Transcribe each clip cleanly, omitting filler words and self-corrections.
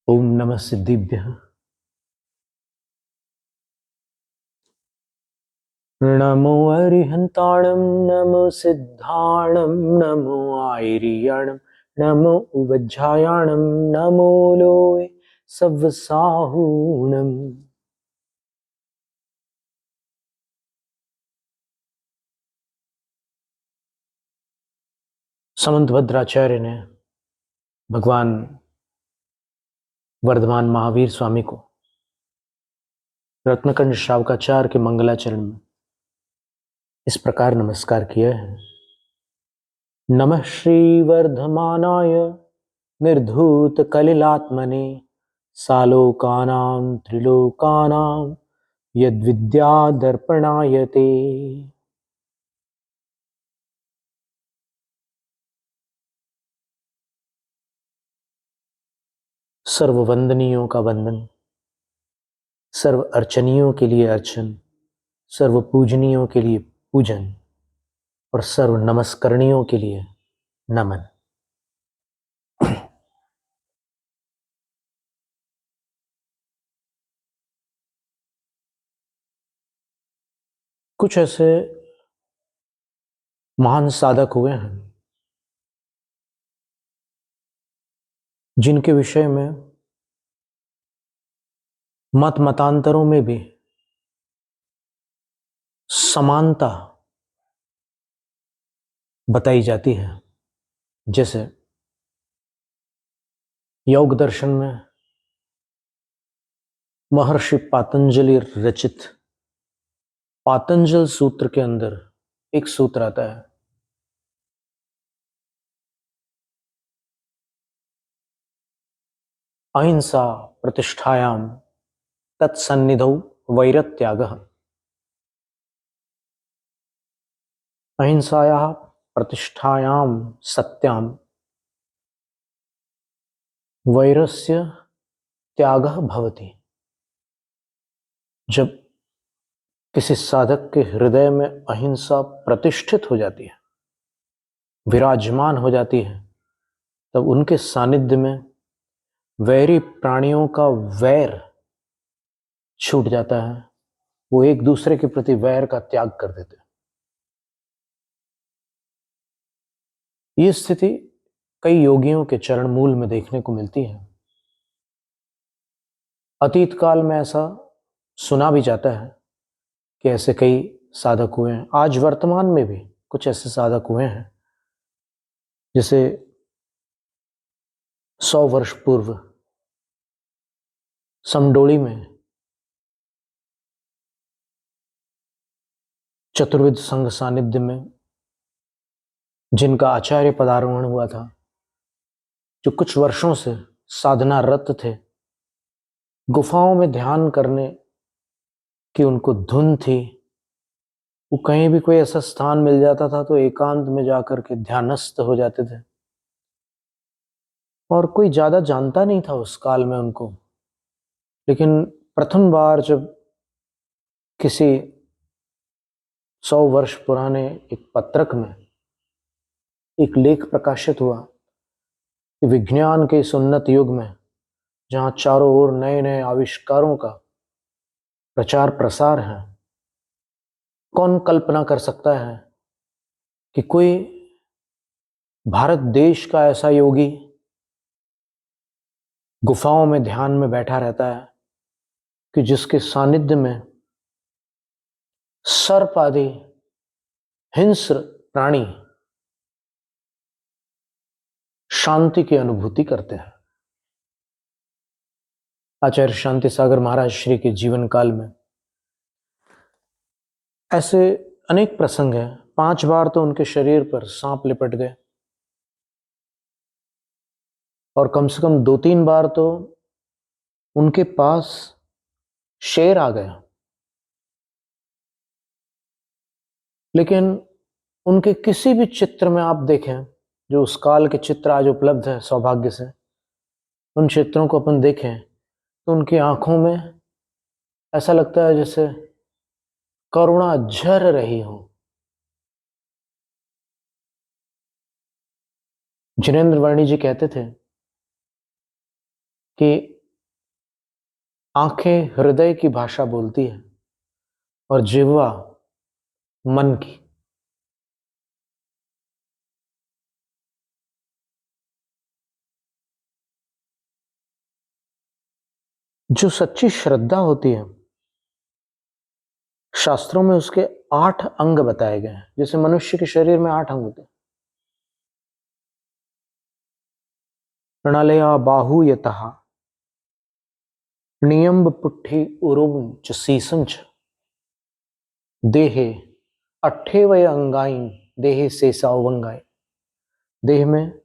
ओम नमः सिद्धिभ्यः। नमो अरिहन्ताणं नमो सिद्धाणं नमो आयर्याणं नमो उवज्झायाणं नमो लोय सव्वसाहूणम्। समंत भद्राचार्य ने भगवान वर्धमान महावीर स्वामी को रत्नकंड श्रावकाचार्य के मंगलाचरण में इस प्रकार नमस्कार किया है। नमः श्री वर्धमानाय निर्धूत कलिलात्मने सालोकानां त्रिलोकानां यद्विद्या दर्पणायते। सर्व वंदनीयों का वंदन, सर्व अर्चनीयों के लिए अर्चन, सर्व पूजनीयों के लिए पूजन और सर्व नमस्करणीयों के लिए नमन। कुछ ऐसे महान साधक हुए हैं जिनके विषय में मत मतांतरों में भी समानता बताई जाती है। जैसे योग दर्शन में महर्षि पातंजलि रचित पातंजल सूत्र के अंदर एक सूत्र आता है, अहिंसा प्रतिष्ठायाम तत्सन्निधौ वैरत्यागः। अहिंसायाः प्रतिष्ठायाम सत्याम वैरस्य त्यागः भवति। जब किसी साधक के हृदय में अहिंसा प्रतिष्ठित हो जाती है, विराजमान हो जाती है, तब उनके सानिध्य में वैरी प्राणियों का वैर छूट जाता है। वो एक दूसरे के प्रति वैर का त्याग कर देते हैं। ये स्थिति कई योगियों के चरण मूल में देखने को मिलती है। अतीत काल में ऐसा सुना भी जाता है कि ऐसे कई साधक हुए हैं। आज वर्तमान में भी कुछ ऐसे साधक हुए हैं। जैसे 100 वर्ष पूर्व समडोली में चतुर्विद संघ सानिध्य में जिनका आचार्य पदारोहण हुआ था, जो कुछ वर्षों से साधना रत थे, गुफाओं में ध्यान करने की उनको धुन थी। वो कहीं भी कोई ऐसा स्थान मिल जाता था तो एकांत में जाकर के ध्यानस्थ हो जाते थे, और कोई ज्यादा जानता नहीं था उस काल में उनको। लेकिन प्रथम बार जब किसी 100 वर्ष पुराने एक पत्रक में एक लेख प्रकाशित हुआ कि विज्ञान के इस उन्नत युग में, जहां चारों ओर नए नए आविष्कारों का प्रचार प्रसार है, कौन कल्पना कर सकता है कि कोई भारत देश का ऐसा योगी गुफाओं में ध्यान में बैठा रहता है कि जिसके सानिध्य में सर्प आदि हिंस्र प्राणी शांति की अनुभूति करते हैं। आचार्य शांति सागर महाराज श्री के जीवन काल में ऐसे अनेक प्रसंग हैं। 5 बार तो उनके शरीर पर सांप लिपट गए, और कम से कम 2-3 बार तो उनके पास शेर आ गया। लेकिन उनके किसी भी चित्र में आप देखें, जो उस काल के चित्र आज उपलब्ध है सौभाग्य से, उन चित्रों को अपन देखें तो उनकी आंखों में ऐसा लगता है जैसे करुणा झर रही हो। जिनेंद्र वर्णी जी कहते थे कि आंखें हृदय की भाषा बोलती है और जिह्वा मन की। जो सच्ची श्रद्धा होती है, शास्त्रों में उसके 8 अंग बताए गए हैं। जैसे मनुष्य के शरीर में 8 अंग होते हैं। प्रणालया बाहु यतः नियम्ब पुट्ठी उरुम च सीसं च देहे अट्ठेवय अंगाइन देहे शेषावंगाइन। देह में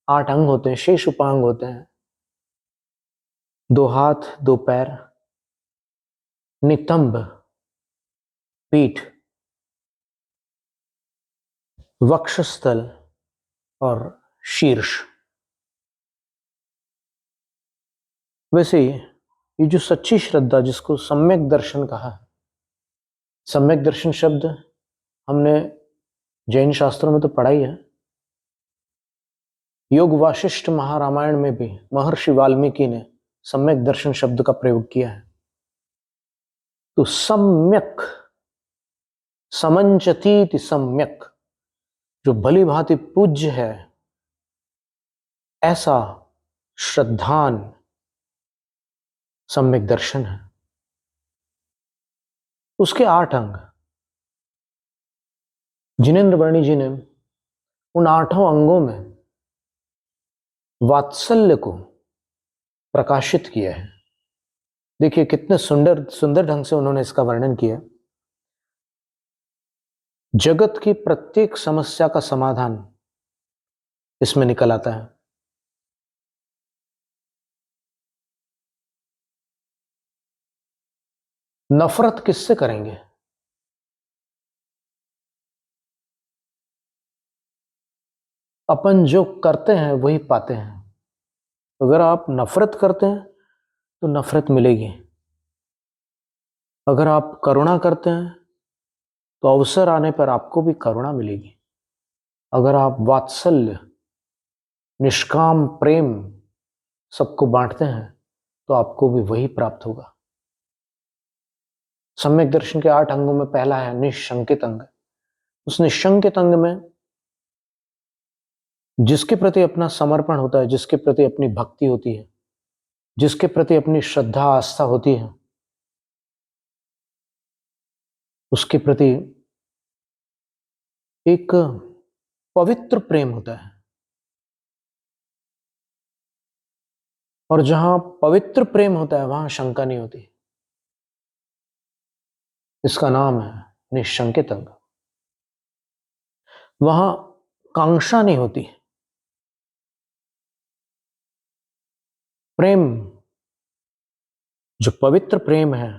8 अंग होते हैं, शेष उपांग होते हैं। 2 हाथ, 2 पैर, नितंब पीठ, वक्षस्थल और शीर्ष। वैसे ही ये जो सच्ची श्रद्धा, जिसको सम्यक दर्शन कहा है, सम्यक दर्शन शब्द हमने जैन शास्त्रों में तो पढ़ा ही है। योग वाशिष्ठ महारामायण में भी महर्षि वाल्मीकि ने सम्यक दर्शन शब्द का प्रयोग किया है। तो सम्यक, समंचतीति सम्यक, जो भली भांति पूज्य है, ऐसा श्रद्धान सम्यक दर्शन है। उसके 8 अंग। जिनेन्द्र वर्णी जी ने उन 8 अंगों में वात्सल्य को प्रकाशित किया है। देखिए कितने सुंदर सुंदर ढंग से उन्होंने इसका वर्णन किया। जगत की प्रत्येक समस्या का समाधान इसमें निकल आता है। नफरत किससे करेंगे? अपन जो करते हैं वही पाते हैं। अगर आप नफरत करते हैं तो नफरत मिलेगी। अगर आप करुणा करते हैं तो अवसर आने पर आपको भी करुणा मिलेगी। अगर आप वात्सल्य, निष्काम प्रेम सबको बांटते हैं तो आपको भी वही प्राप्त होगा। सम्यक दर्शन के 8 अंगों में पहला है निशंकित अंग। उस निशंकित अंग में जिसके प्रति अपना समर्पण होता है, जिसके प्रति अपनी भक्ति होती है, जिसके प्रति अपनी श्रद्धा आस्था होती है, उसके प्रति एक पवित्र प्रेम होता है। और जहां पवित्र प्रेम होता है वहां शंका नहीं होती। इसका नाम है निशंकित अंग। वहां कांक्षा नहीं होती। प्रेम, जो पवित्र प्रेम है,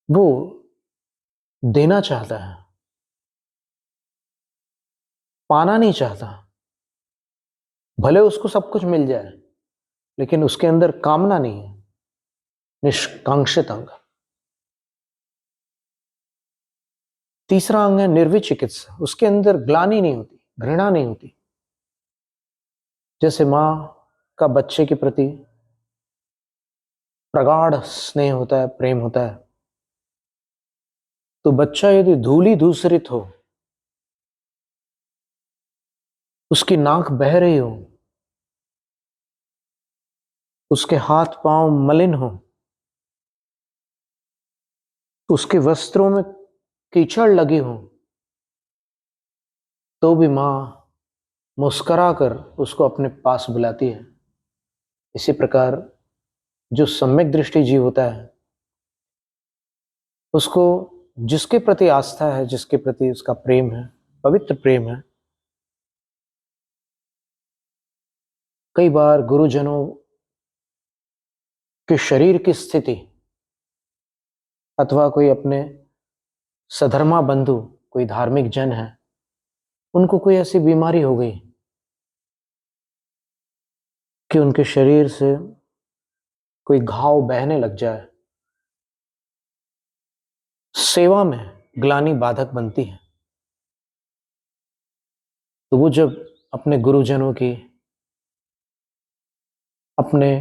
वो देना चाहता है, पाना नहीं चाहता। भले उसको सब कुछ मिल जाए लेकिन उसके अंदर कामना नहीं है। निष्कांक्षित अंग। तीसरा अंग है निर्विचिकित्सा। उसके अंदर ग्लानि नहीं होती, घृणा नहीं होती। जैसे मां का बच्चे के प्रति प्रगाढ़ स्नेह होता है, प्रेम होता है, तो बच्चा यदि धूली धूसरित हो, उसकी नाक बह रही हो, उसके हाथ पांव मलिन हो, उसके वस्त्रों में कीचड़ लगी हो, तो भी मां मुस्कुरा कर उसको अपने पास बुलाती है। इसी प्रकार जो सम्यक दृष्टि जीव होता है, उसको जिसके प्रति आस्था है, जिसके प्रति उसका प्रेम है, पवित्र प्रेम है, कई बार गुरुजनों के शरीर की स्थिति अथवा कोई अपने सधर्मा बंधु, कोई धार्मिक जन है, उनको कोई ऐसी बीमारी हो गई कि उनके शरीर से कोई घाव बहने लग जाए, सेवा में ग्लानि बाधक बनती है। तो वो जब अपने गुरुजनों की, अपने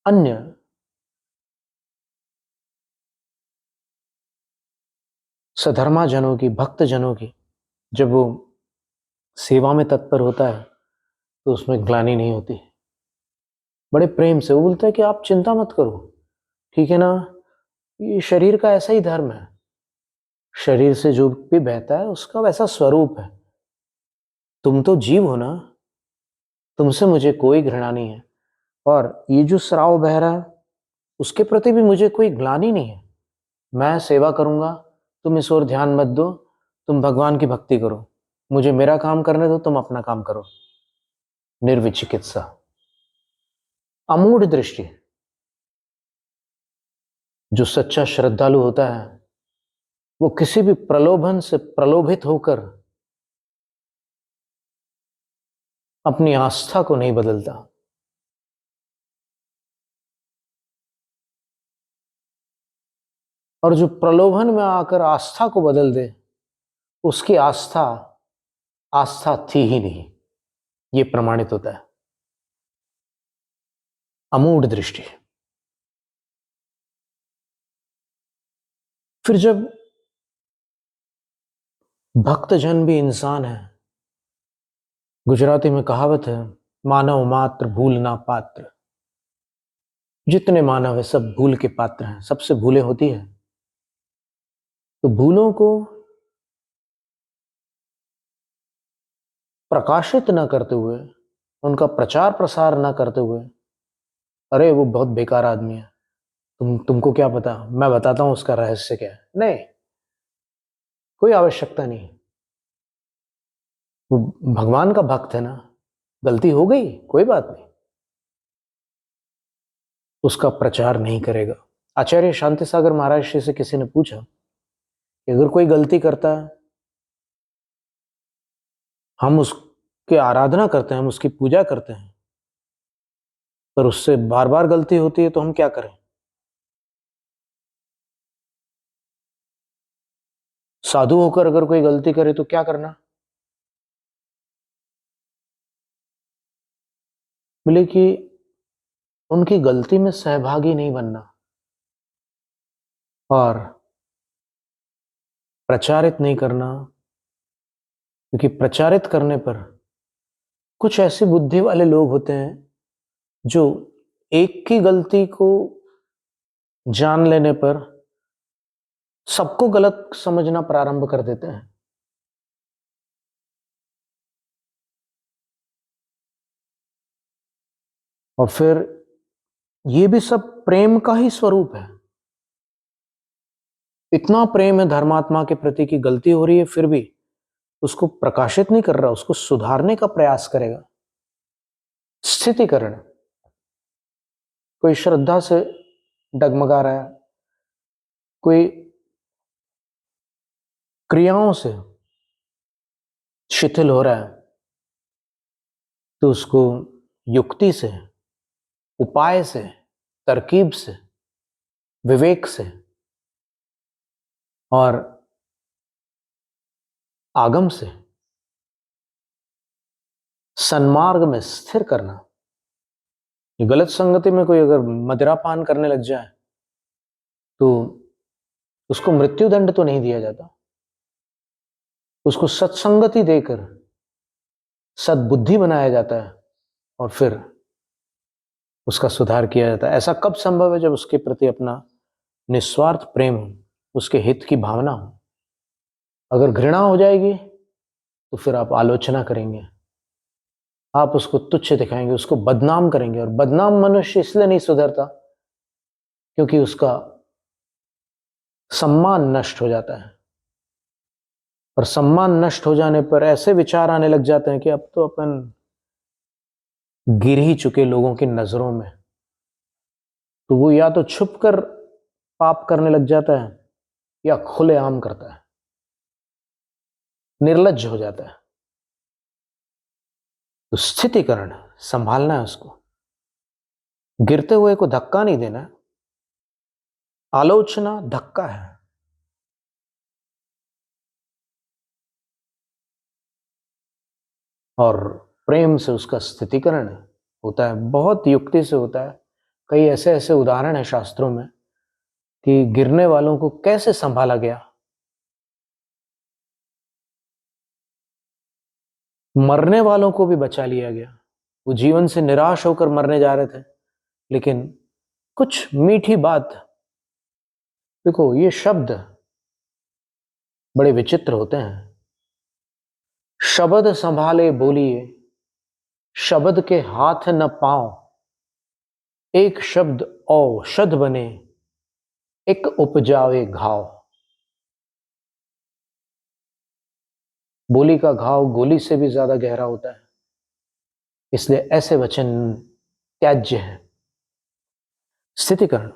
अन्य सधर्मा जनों की, भक्त जनों की जब वो सेवा में तत्पर होता है तो उसमें ग्लानि नहीं होती। बड़े प्रेम से वो बोलता है कि आप चिंता मत करो, ठीक है ना, ये शरीर का ऐसा ही धर्म है, शरीर से जो भी बहता है उसका वैसा स्वरूप है। तुम तो जीव हो ना, तुमसे मुझे कोई घृणा नहीं है, और ये जो स्राव बह रहा है उसके प्रति भी मुझे कोई ग्लानि नहीं है। मैं सेवा करूंगा, तुम इस ओर ध्यान मत दो, तुम भगवान की भक्ति करो, मुझे मेरा काम करने दो, तुम अपना काम करो। निर्विचिकित्सा, अमूढ़ दृष्टि। जो सच्चा श्रद्धालु होता है वो किसी भी प्रलोभन से प्रलोभित होकर अपनी आस्था को नहीं बदलता। और जो प्रलोभन में आकर आस्था को बदल दे उसकी आस्था आस्था थी ही नहीं, ये प्रमाणित होता है। अमूढ़ दृष्टि। फिर जब भक्तजन भी इंसान है, गुजराती में कहावत है, मानव मात्र भूल ना पात्र। जितने मानव है सब भूल के पात्र हैं, सबसे भूलें होती है। तो भूलों को प्रकाशित न करते हुए, उनका प्रचार प्रसार न करते हुए, अरे वो बहुत बेकार आदमी है, तुमको क्या पता, मैं बताता हूं उसका रहस्य क्या है, नहीं, कोई आवश्यकता नहीं। वो भगवान का भक्त है ना, गलती हो गई कोई बात नहीं, उसका प्रचार नहीं करेगा। आचार्य शांति सागर महाराज श्री से किसी ने पूछा कि अगर कोई गलती करता है, हम उसकी आराधना करते हैं, हम उसकी पूजा करते हैं, पर उससे बार बार गलती होती है तो हम क्या करें? साधु होकर अगर कोई गलती करे तो क्या करना? बोले कि उनकी गलती में सहभागी नहीं बनना और प्रचारित नहीं करना, क्योंकि प्रचारित करने पर कुछ ऐसी बुद्धि वाले लोग होते हैं जो एक की गलती को जान लेने पर सबको गलत समझना प्रारंभ कर देते हैं। और फिर ये भी सब प्रेम का ही स्वरूप है। इतना प्रेम है धर्मात्मा के प्रति की गलती हो रही है फिर भी उसको प्रकाशित नहीं कर रहा, उसको सुधारने का प्रयास करेगा। स्थितिकरण। कोई श्रद्धा से डगमगा रहा है, कोई क्रियाओं से शिथिल हो रहा है, तो उसको युक्ति से, उपाय से, तरकीब से, विवेक से और आगम से सन्मार्ग में स्थिर करना। गलत संगति में कोई अगर मदिरा पान करने लग जाए तो उसको मृत्युदंड तो नहीं दिया जाता, उसको सत्संगति देकर सद्बुद्धि बनाया जाता है और फिर उसका सुधार किया जाता है। ऐसा कब संभव है? जब उसके प्रति अपना निस्वार्थ प्रेम हो, उसके हित की भावना हो। अगर घृणा हो जाएगी तो फिर आप आलोचना करेंगे, आप उसको तुच्छ दिखाएंगे, उसको बदनाम करेंगे। और बदनाम मनुष्य इसलिए नहीं सुधरता क्योंकि उसका सम्मान नष्ट हो जाता है, और सम्मान नष्ट हो जाने पर ऐसे विचार आने लग जाते हैं कि अब तो अपन गिर ही चुके लोगों की नजरों में। तो वो या तो छुप कर पाप करने लग जाता है या खुलेआम करता है, निर्लज्ज हो जाता है। तो स्थितिकरण संभालना है उसको, गिरते हुए को धक्का नहीं देना। आलोचना धक्का है। और प्रेम से उसका स्थितिकरण होता है, बहुत युक्ति से होता है। कई ऐसे ऐसे उदाहरण हैं शास्त्रों में कि गिरने वालों को कैसे संभाला गया, मरने वालों को भी बचा लिया गया। वो जीवन से निराश होकर मरने जा रहे थे, लेकिन कुछ मीठी बात, देखो ये शब्द बड़े विचित्र होते हैं। शब्द संभाले बोलिए, शब्द के हाथ न पांव, एक शब्द औषध बने, एक उपजावे घाव। बोली का घाव गोली से भी ज्यादा गहरा होता है, इसलिए ऐसे वचन त्याज्य हैं। स्थितिकरण।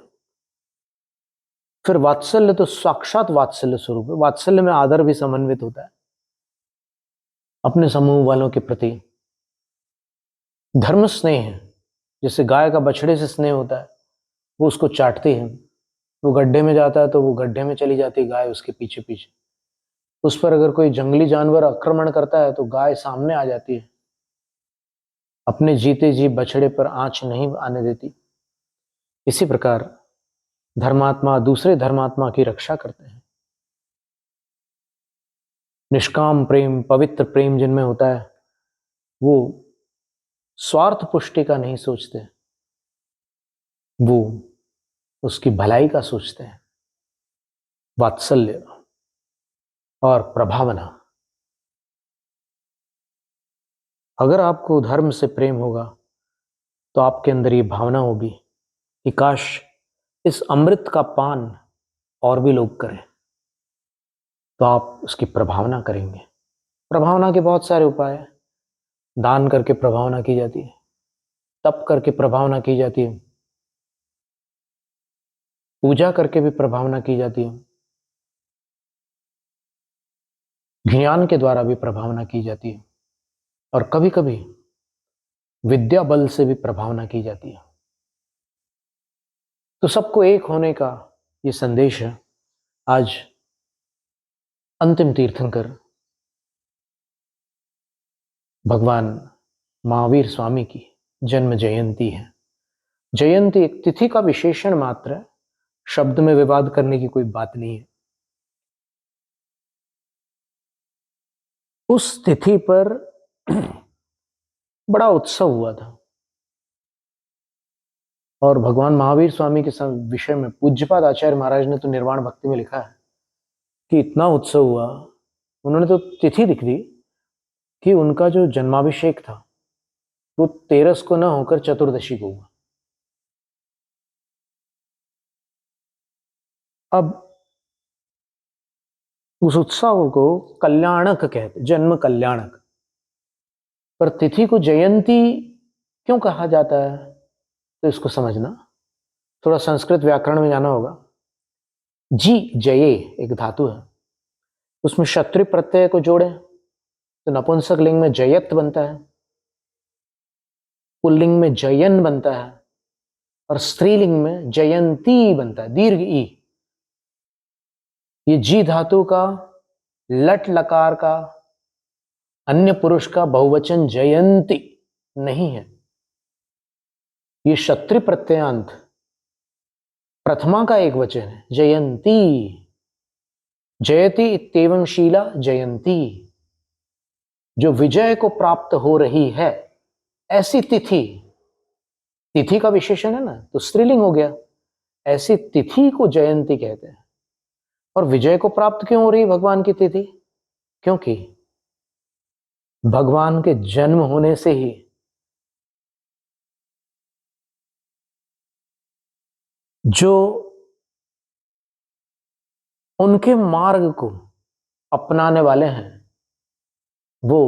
फिर वात्सल्य तो साक्षात वात्सल्य स्वरूप है। वात्सल्य में आदर भी समन्वित होता है अपने समूह वालों के प्रति। धर्म स्नेह है, जैसे गाय का बछड़े से स्नेह होता है, वो उसको चाटती है, वो गड्ढे में जाता है तो वो गड्ढे में चली जाती है गाय उसके पीछे पीछे। उस पर अगर कोई जंगली जानवर आक्रमण करता है तो गाय सामने आ जाती है, अपने जीते जी बछड़े पर आंच नहीं आने देती। इसी प्रकार धर्मात्मा दूसरे धर्मात्मा की रक्षा करते हैं। निष्काम प्रेम, पवित्र प्रेम जिनमें होता है, वो स्वार्थ पुष्टि का नहीं सोचते, वो उसकी भलाई का सोचते हैं। वात्सल्य और प्रभावना। अगर आपको धर्म से प्रेम होगा तो आपके अंदर ये भावना होगी कि काश इस अमृत का पान और भी लोग करें, तो आप उसकी प्रभावना करेंगे। प्रभावना के बहुत सारे उपाय हैं। दान करके प्रभावना की जाती है, तप करके प्रभावना की जाती है, पूजा करके भी प्रभावना की जाती है, ज्ञान के द्वारा भी प्रभावना की जाती है, और कभी कभी विद्या बल से भी प्रभावना की जाती है। तो सबको एक होने का ये संदेश है। आज अंतिम तीर्थंकर भगवान महावीर स्वामी की जन्म जयंती है। जयंती एक तिथि का विशेषण मात्र है, शब्द में विवाद करने की कोई बात नहीं है। उस तिथि पर बड़ा उत्सव हुआ था, और भगवान महावीर स्वामी के विषय में पूज्यपाद आचार्य महाराज ने तो निर्वाण भक्ति में लिखा है कि इतना उत्सव हुआ, उन्होंने तो तिथि लिख दी कि उनका जो जन्माभिषेक था वो 13 को न होकर चतुर्दशी को हुआ। अब उस उत्सव को कल्याणक कहते, जन्म कल्याणक। पर तिथि को जयंती क्यों कहा जाता है, तो इसको समझना, थोड़ा संस्कृत व्याकरण में जाना होगा। जी जये एक धातु है, उसमें क्षत्रिय प्रत्यय को जोड़े तो नपुंसक लिंग में जयत बनता है, पुल्लिंग में जयन बनता है, और स्त्रीलिंग में जयंती बनता है, दीर्घ ई। ये जी धातु का लट लकार का अन्य पुरुष का बहुवचन जयंती नहीं है। ये क्षत्रिय प्रत्ययांत प्रथमा का एक वचन है, जयंती। जयति इत्येवं शीला जयंती, जो विजय को प्राप्त हो रही है ऐसी तिथि। तिथि का विशेषण है ना, तो स्त्रीलिंग हो गया। ऐसी तिथि को जयंती कहते हैं। और विजय को प्राप्त क्यों हो रही भगवान की तिथि? क्योंकि भगवान के जन्म होने से ही जो उनके मार्ग को अपनाने वाले हैं वो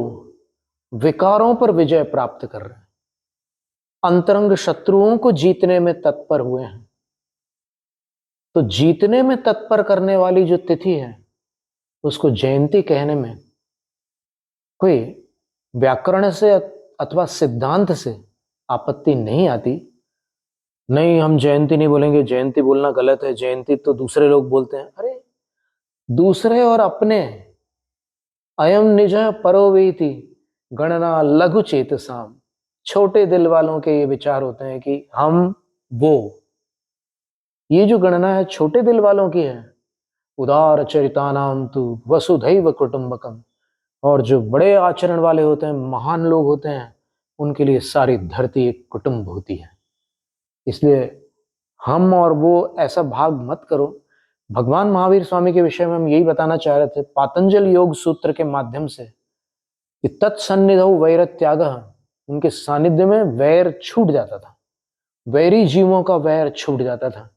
विकारों पर विजय प्राप्त कर रहे हैं, अंतरंग शत्रुओं को जीतने में तत्पर हुए हैं। तो जीतने में तत्पर करने वाली जो तिथि है उसको जयंती कहने में कोई व्याकरण से अथवा सिद्धांत से आपत्ति नहीं आती। नहीं, हम जयंती नहीं बोलेंगे, जयंती बोलना गलत है, जयंती तो दूसरे लोग बोलते हैं। अरे दूसरे और अपने, अयम निज परोवेति गणना लघु चेतसाम। छोटे दिल वालों के ये विचार होते हैं कि हम वो, ये जो गणना है छोटे दिल वालों की है। उदार चरितानाम तु वसुधैव कुटुंबकम। और जो बड़े आचरण वाले होते हैं, महान लोग होते हैं, उनके लिए सारी धरती एक कुटुंब होती है। इसलिए हम और वो ऐसा भाग मत करो। भगवान महावीर स्वामी के विषय में हम यही बताना चाह रहे थे पातंजल योग सूत्र के माध्यम से कि तत्सन्निधौ वैर त्याग, उनके सानिध्य में वैर छूट जाता था, वैरी जीवों का वैर छूट जाता था।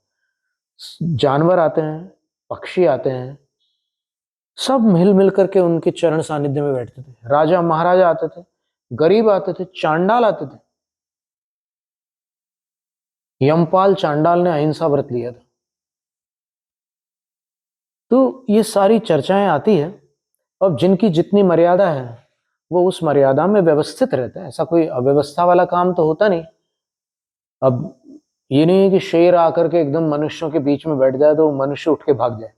जानवर आते हैं, पक्षी आते हैं, सब मिल मिल करके उनके चरण सानिध्य में बैठते थे। राजा महाराजा आते थे, गरीब आते थे, चांडाल आते थे। यमपाल चांडाल ने अहिंसा व्रत लिया था। तो ये सारी चर्चाएं आती है। अब जिनकी जितनी मर्यादा है वो उस मर्यादा में व्यवस्थित रहते हैं। ऐसा कोई अव्यवस्था वाला काम तो होता नहीं। अब ये नहीं है कि शेर आकर के एकदम मनुष्यों के बीच में बैठ जाए तो मनुष्य उठ के भाग जाए,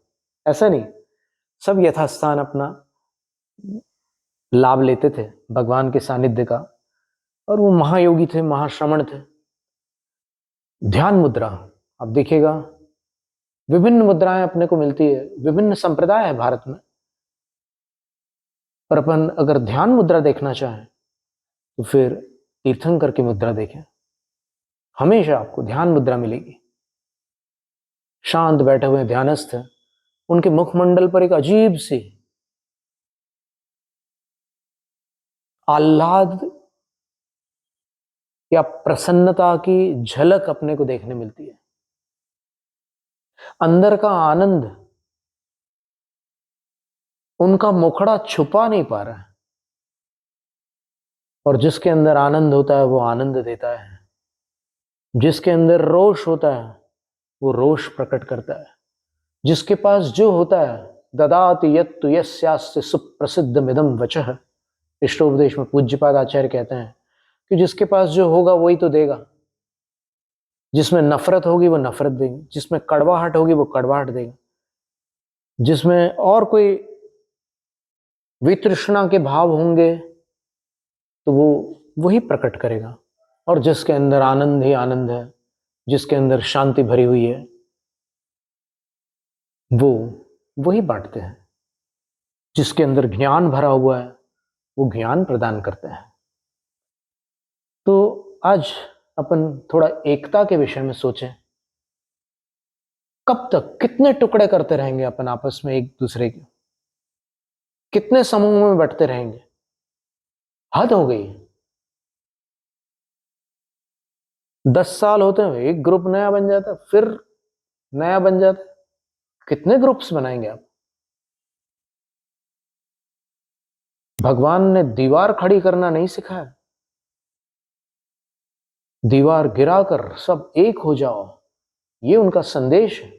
ऐसा नहीं। सब यथास्थान अपना लाभ लेते थे भगवान के सानिध्य का। और वो महायोगी थे, महाश्रमण थे। ध्यान मुद्रा, अब देखिएगा विभिन्न मुद्राएं अपने को मिलती है, विभिन्न संप्रदाय है भारत में। पर अपन अगर ध्यान मुद्रा देखना चाहें तो फिर तीर्थंकर की मुद्रा देखें, हमेशा आपको ध्यान मुद्रा मिलेगी। शांत बैठे हुए ध्यानस्थ, उनके मुखमंडल पर एक अजीब सी आह्लाद या प्रसन्नता की झलक अपने को देखने मिलती है। अंदर का आनंद उनका मुखड़ा छुपा नहीं पा रहा है। और जिसके अंदर आनंद होता है वो आनंद देता है, जिसके अंदर रोष होता है वो रोष प्रकट करता है। जिसके पास जो होता है, ददाति यत्तु यस्यास्ति सुप्रसिद्धमिदं वचः, इष्टोपदेश में पूज्यपाद आचार्य कहते हैं कि जिसके पास जो होगा वही तो देगा। जिसमें नफरत होगी वो नफरत देगी, जिसमें कड़वाहट होगी वो कड़वाहट देगा, जिसमें और कोई वितृष्णा के भाव होंगे तो वो वही प्रकट करेगा। और जिसके अंदर आनंद ही आनंद है, जिसके अंदर शांति भरी हुई है, वो वही बांटते हैं। जिसके अंदर ज्ञान भरा हुआ है वो ज्ञान प्रदान करते हैं। तो आज अपन थोड़ा एकता के विषय में सोचें। कब तक कितने टुकड़े करते रहेंगे अपन आपस में एक दूसरे के, कितने समूह में बंटते रहेंगे? हद हो गई। 10 साल होते हैं एक ग्रुप नया बन जाता है, फिर नया बन जाता है। कितने ग्रुप्स बनाएंगे आप? भगवान ने दीवार खड़ी करना नहीं सिखाया। दीवार गिराकर सब एक हो जाओ, ये उनका संदेश है।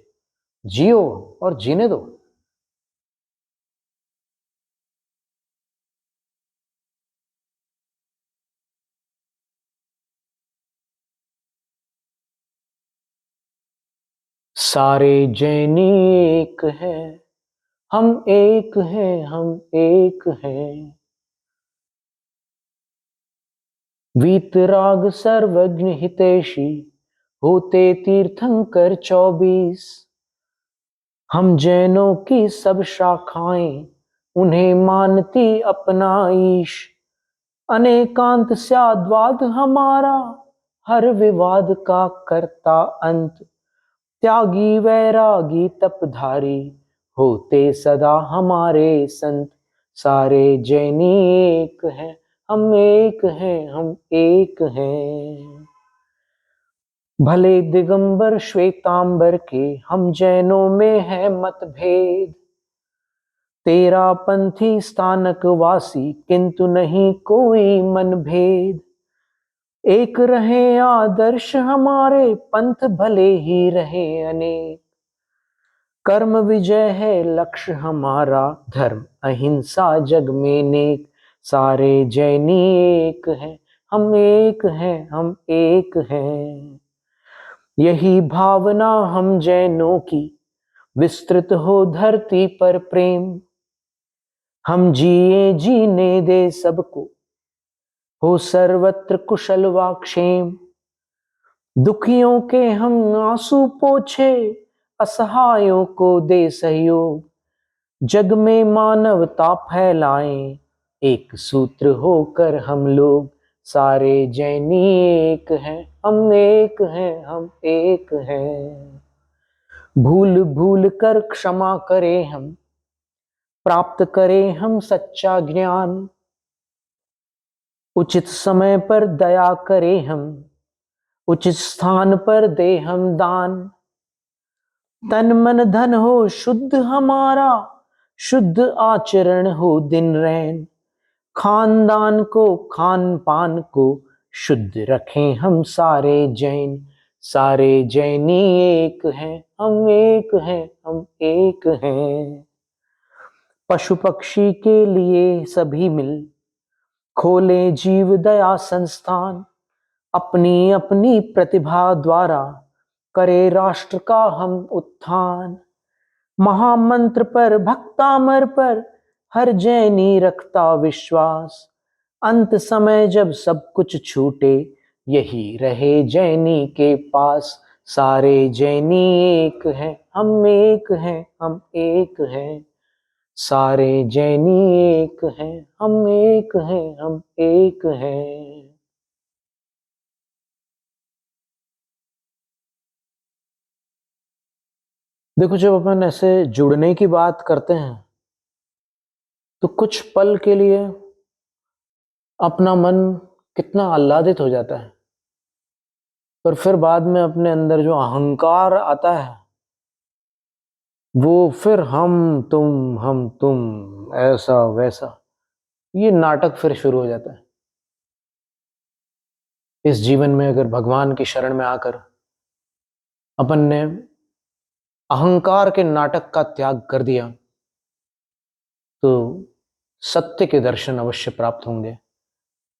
जियो और जीने दो। सारे जैनी एक हैं, हम एक हैं, हम एक हैं। वीतराग सर्वज्ञ हितैषी, होते तीर्थंकर 24। हम जैनों की सब शाखाएं, उन्हें मानती अपना ईश। अनेकांत स्याद्वाद हमारा, हर विवाद का करता अंत। त्यागी वैरागी तपधारी, होते सदा हमारे संत। सारे जैनी एक हैं, हम एक हैं, हम एक हैं। भले दिगंबर श्वेतांबर के, हम जैनों में है मतभेद। तेरा पंथी स्थानक वासी, किंतु नहीं कोई मनभेद। एक रहे आदर्श हमारे, पंथ भले ही रहे अनेक। कर्म विजय है लक्ष्य हमारा, धर्म अहिंसा जग में नेक। सारे जैनी एक हैं, हम एक हैं, हम एक हैं। यही भावना हम जैनों की, विस्तृत हो धरती पर प्रेम। हम जिए जीने दे सबको, हो सर्वत्र कुशल व क्षेम। दुखियों के हम आंसू पोछे, असहायों को दे सहयोग, जग में मानवता फैलाएं, एक सूत्र होकर हम लोग। सारे जैनी एक हैं, हम एक हैं, हम एक हैं। भूल भूल कर क्षमा करें हम, प्राप्त करें हम सच्चा ज्ञान, उचित समय पर दया करें हम, उचित स्थान पर दे हम दान। तन मन धन हो शुद्ध हमारा, शुद्ध आचरण हो दिन रैन, खानदान को खान पान को शुद्ध रखें हम सारे जैन। सारे जैनी एक हैं, हम एक हैं, हम एक हैं। पशु पक्षी के लिए सभी मिल खोले जीव दया संस्थान, अपनी अपनी प्रतिभा द्वारा करे राष्ट्र का हम उत्थान। महामंत्र पर भक्तामर पर हर जैनी रखता विश्वास, अंत समय जब सब कुछ छूटे यही रहे जैनी के पास। सारे जैनी एक हैं, हम एक हैं, हम एक हैं। सारे जैनी एक हैं, हम एक हैं, हम एक हैं। देखो, जब अपन ऐसे जुड़ने की बात करते हैं तो कुछ पल के लिए अपना मन कितना आह्लादित हो जाता है, पर फिर बाद में अपने अंदर जो अहंकार आता है वो फिर हम तुम ऐसा वैसा, ये नाटक फिर शुरू हो जाता है। इस जीवन में अगर भगवान की शरण में आकर अपन ने अहंकार के नाटक का त्याग कर दिया तो सत्य के दर्शन अवश्य प्राप्त होंगे।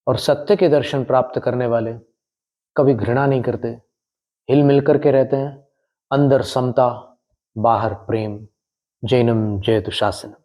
और सत्य के दर्शन प्राप्त करने वाले कभी घृणा नहीं करते, हिल मिल करके रहते हैं, अंदर समता बाहर प्रेम। जैनम जयतु शासनम।